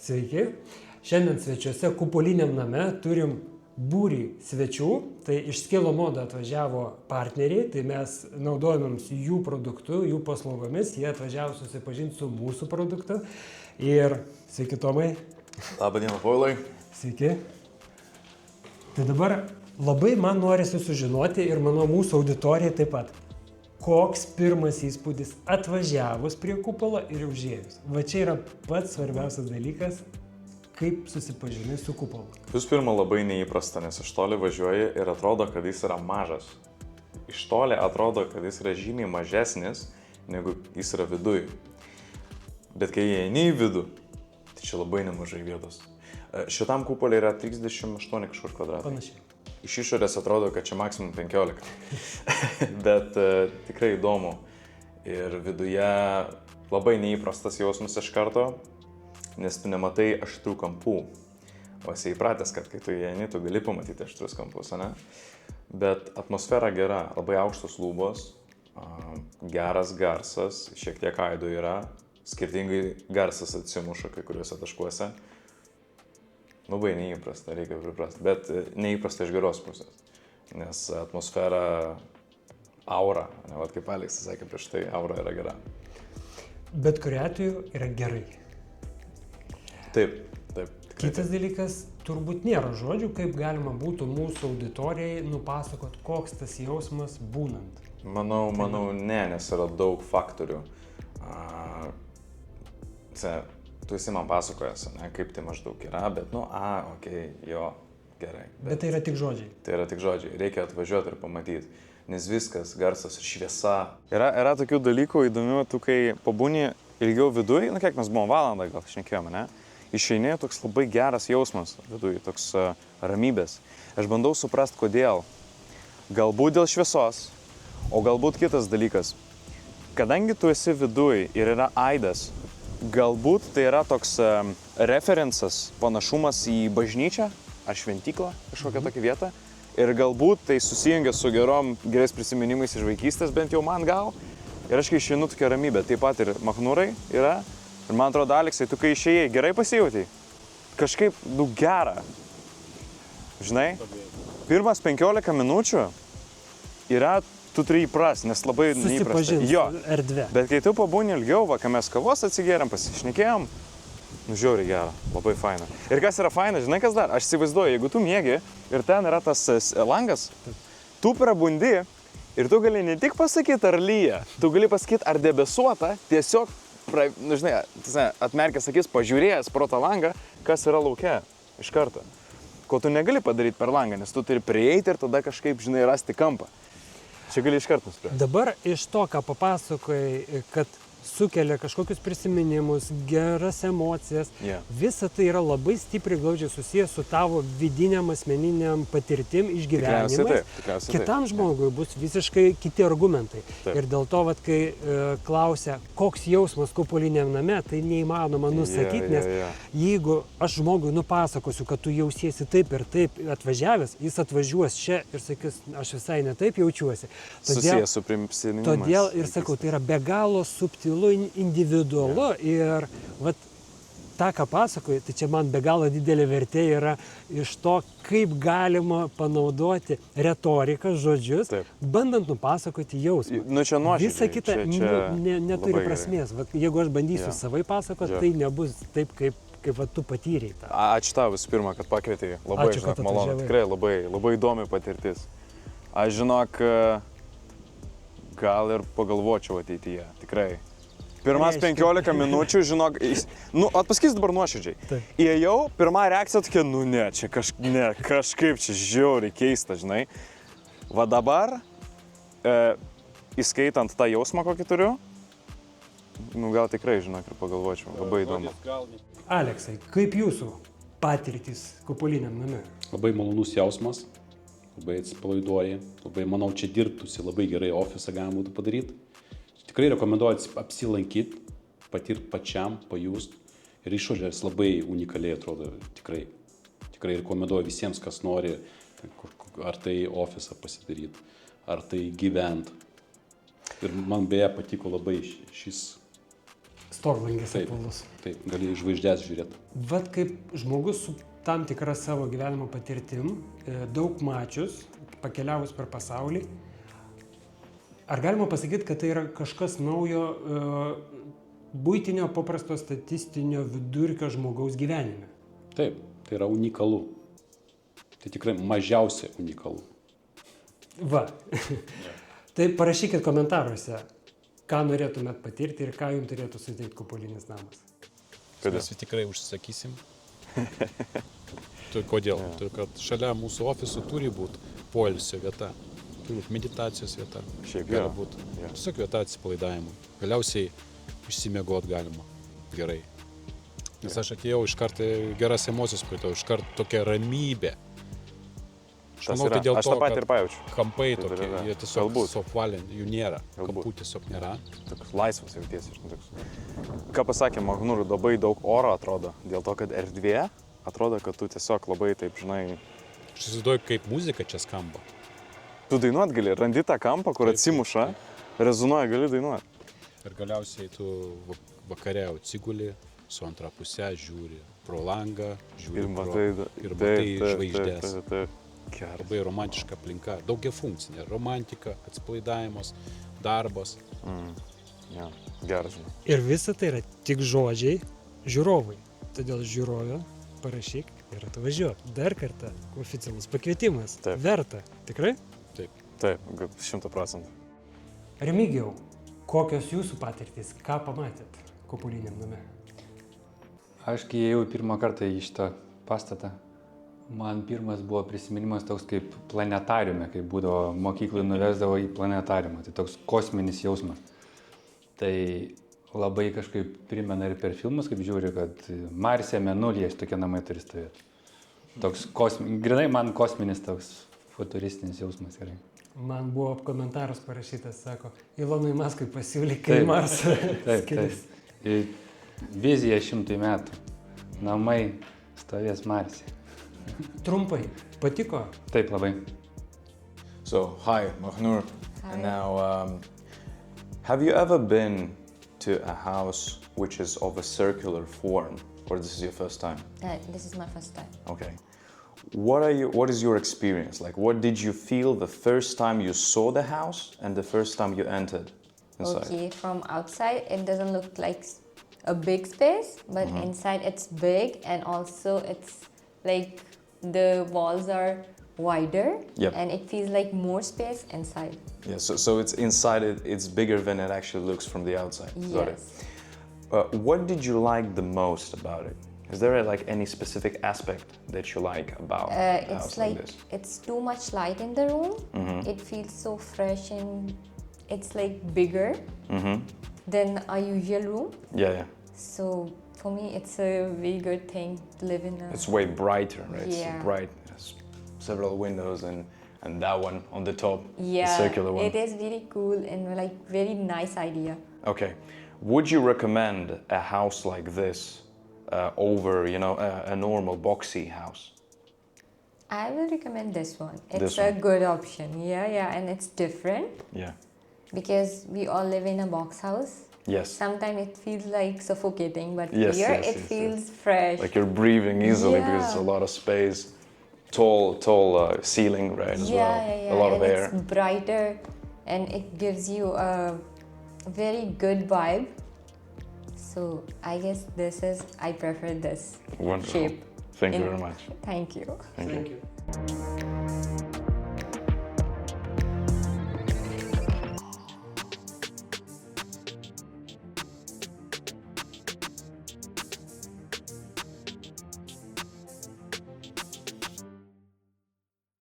Sveiki. Šiandien svečiuose Kupoliniam name turim būrį svečių. Tai iš Skilo Modo atvažiavo partneriai, tai mes naudojamės jų produktu, jų paslaugomis. Jie atvažiavo susipažinti su mūsų produktu. Ir sveiki Tomai. Labą dieną, Povilai. Sveiki. Tai dabar labai man norisi sužinoti ir manau mūsų auditorijai taip pat. Koks pirmas įspūdis atvažiavus prie Kupolo ir užėjus? Va čia yra pats svarbiausias dalykas, kaip susipažinai su Kupolu. Visų pirma, labai neįprasta, nes iš toli važiuoji ir atrodo, kad jis yra mažas. Iš toli atrodo, kad jis yra žymiai mažesnis, negu jis yra viduj. Bet kai įeini į vidų, tai čia labai nemažai vietos. Šitam Kupolė yra 38 kažkur kvadratai. Panašiai. Iš išorės atrodo, kad čia maksimum 15. Bet tikrai įdomu. Ir viduje labai neįprastas jausmas iš karto, nes tu nematai aštrių kampų. O esi įpratęs, kad kai tu įeini, tu gali pamatyti aštrius kampus, ne? Bet atmosfera gera, labai aukštos lubos, geras garsas, šiek tiek aido yra, skirtingai garsas atsimuša kai kuriuose taškuose. Labai neįprasta, reikia priprasti, bet neįprasta iš geros pusės, nes atmosfera, aura, ne, vat kaip Aleksas sakė prieš tai, aura yra gera. Bet kuriuo atveju yra gerai. Taip. Kitas dalykas, turbūt nėra žodžių, kaip galima būtų mūsų auditorijai nupasakot, koks tas jausmas būnant. Manau, ne, nes yra daug faktorių. Tu esi man pasakojęs, ne, kaip tai maždaug yra, bet jo, gerai. Bet tai yra tik žodžiai. Tai yra tik žodžiai, reikia atvažiuoti ir pamatyti, nes viskas, garsas ir šviesa. Yra tokių dalykų įdomių, tu kai pabūni ilgiau viduj, kiek mes buvom valandą gal šnekėjome, ne? Išeini toks labai geras jausmas viduj, toks ramybės. Aš bandau suprasti, kodėl. Galbūt dėl šviesos, o galbūt kitas dalykas. Kadangi tu esi viduj ir yra aidas, galbūt tai yra toks referencas, panašumas į bažnyčią ar šventyklą, kažkokią tokią vietą. Ir galbūt tai susijungia su gerais prisiminimais iš vaikystės, bent jau man gal. Ir aš kai išeinu tokia ramybė, taip pat ir Machnūrai yra. Ir man atrodo, Aleksai, tu kai išėjai, gerai pasijautai? Kažkaip, gera. Žinai, pirmas 15 minučių yra, tu turi įprast, nes labai neįprasta. Susipažinti erdvė. Bet kai tu pabūni ilgiau, kai mes kavos atsigėrėm, pasišnekėjom, žiauriai gera, labai faina. Ir kas yra faina, žinai kas dar? Aš įsivaizduoju, jeigu tu miegi ir ten yra tas langas, tu prabundi ir tu gali ne tik pasakyti, ar lyja, tu gali pasakyti, ar debesuota, tiesiog, žinai, atmerkęs akis, pažiūrėjęs pro tą langą, kas yra lauke iš karto. Ko tu negali padaryti per langą, nes tu turi prieiti ir tada kažkaip, žinai, rasti kampą. Čia gali iš karto nuspręsti. Dabar iš to, ką papasakojai, kad sukelia kažkokius prisiminimus, geras emocijas, visa tai yra labai stipriai glaudžiai susijęs su tavo vidiniam asmeniniam patirtim, išgyvenimais. Kitam žmogui bus visiškai kiti argumentai. Taip. Ir dėl to, kai klausia, koks jausmas Kupoliniam name, tai neįmanoma nusakyti, nes jeigu aš žmogui nupasakosiu, kad tu jausiesi taip ir taip atvažiavęs, jis atvažiuos čia ir sakys, aš visai ne taip jaučiuosi. Susijęs su prisiminimas. Todėl ir sakau, tai yra be galo subtilu, individualu ir vat tą, ką pasakoju, tai čia man be galo didelė vertė yra iš to, kaip galima panaudoti retoriką, žodžius, bandant nupasakoti jausmą. Čia nuoširdžiai. Visa kita neturi prasmės. Vat, jeigu aš bandysiu savai pasakoti, tai nebus taip, kaip tu patyrei tą. Ačiū tau visų pirma, kad pakvietei. Labai, malonu. Tikrai labai įdomi patirtis. Aš žinok, gal ir pagalvočiau ateityje. Tikrai. Pirmas 15 minučių, žinok, atpasakysiu dabar nuoširdžiai. Įėjau, pirma reakcija tokia, čia kažkaip čia žiauriai keista, žinai. Va dabar, įskaitant tą jausmą, kokį turiu, gal tikrai, žinok, ir pagalvočiau, labai įdomu. Aleksai, kaip jūsų patirtys Kupoliniam name? Labai malonus jausmas, labai atsipalaiduoji, labai, manau, čia dirbtųsi labai gerai, ofisą galima būtų padaryti. Tikrai rekomenduoju apsilankyti, patirti pačiam, pajust. Ir išorės labai unikaliai atrodo, tikrai. Tikrai rekomenduoju visiems, kas nori, ar tai ofisą pasidaryti, ar tai gyventi. Ir man beje patiko labai šis stoglangis Taip. apvalus. Taip, gali iš žvaigždės žiūrėti. Vat kaip žmogus su tam tikra savo gyvenimo patirtim, daug mačius, pakeliavus per pasaulį, ar galima pasakyti, kad tai yra kažkas naujo buitinio, paprasto statistinio vidurkio žmogaus gyvenime? Taip, tai yra unikalu. Tai tikrai mažiausiai unikalu. Va. Tai parašykit komentaruose, ką norėtumėt patirti ir ką jums turėtų suteikti kupolinis namas. Mes tikrai užsisakysim. Tai kodėl? Tai kad šalia mūsų ofisų turi būti poilsio vieta, turi būti meditacijos vieta. Šiaip gali jo, būti jo. tiesiog vieta atsipalaidavimui. Galiausiai išsimiegot galima gerai. Nes aš atėjau iš karto geras emocijas pajutau, iš karto tokia ramybė. Tas Manau, yra. tai dėl Aš to, tą patį kad ir pajaučiu. kampai Taip ir tokie, yra. jie tiesiog Galbūt. suapvalinti, jų nėra. Galbūt. Kampų tiesiog nėra. Toks laisvas jautiesi. Ką pasakė Magnūrui, labai daug oro atrodo, dėl to, kad erdvė atrodo, kad tu tiesiog labai taip, žinai, Aš įsivaizduoju, kaip muzika čia skamba. tu dainuot gali, randi tą kampą, kur Taip, atsimuša, rezonuoja, gali dainuoti. Ir galiausiai tu vakare atsiguli, su antra pusė žiūri pro langą, žiūri Ir matai, ir matai žvaigždės. Taip. Geras. Labai romantiška aplinka, daugia funkcinė. Romantika, atsipalaidavimas, darbas. Ja, geras, žinai. Ir visa tai yra tik žodžiai žiūrovai. Todėl žiūrovė parašyk ir atvažiuok. Dar kartą oficialus pakvietimas. Taip. Verta. Tikrai? Taip. Taip, 100%. Remigijau, kokios jūsų patirtys? Ką pamatėt kupoliniam name? Aš kai įėjau pirmą kartą į šitą pastatą, man pirmas buvo prisiminimas toks kaip planetariume, kai būdavo mokyklai nuvesdavo į planetariumą, tai toks kosminis jausmas. Tai labai kažkaip primena ir per filmus, kaip žiūri, kad Marse, Mėnulyje tokie namai turi stovėti. Toks grinai man kosminis toks futuristinis jausmas yra. Man buvo komentaras parašytas, sako, Ilonui Maskui pasiūlyk, kai Marsą skiriasi. Taip. Vizija 100 metų. Namai stovės Marse. Trumpai, patiko? Taip labai. So, hi, Magnur. And now, have you ever been to a house which is of a circular form, or this is your first time? This is my first time. Okay. What is your experience? Like, what did you feel the first time you saw the house and the first time you entered inside? Okay, from outside it doesn't look like a big space, but inside it's big, and also it's like the walls are wider. Yep. And it feels like more space inside. Yeah, so it's inside it's bigger than it actually looks from the outside. Got it. Yes. What did you like the most about it? Is there like any specific aspect that you like about a house It's like like this? it's too much light in the room. It feels so fresh, and it's like bigger than a usual room. Yeah. So for me, it's a very good thing to live in a. It's way brighter, right? Yeah. It's bright. There's several windows and that one on the top, Yeah, the circular one. it is very cool and like very nice idea. Okay. Would you recommend a house like this over, a normal boxy house? I will recommend this one. It's This a one. good option. Yeah, and it's different Yeah. because we all live in a box house. Yes. Sometimes it feels like suffocating, but Yes, here yes, it yes, feels fresh. Like you're breathing easily because it's a Yeah. lot of space, tall ceiling, right? As well. Yeah. A lot and of air. it's brighter, and it gives you a very good vibe. So I guess I prefer this Wonderful. shape. Thank you in- very much. Thank you. Thank you.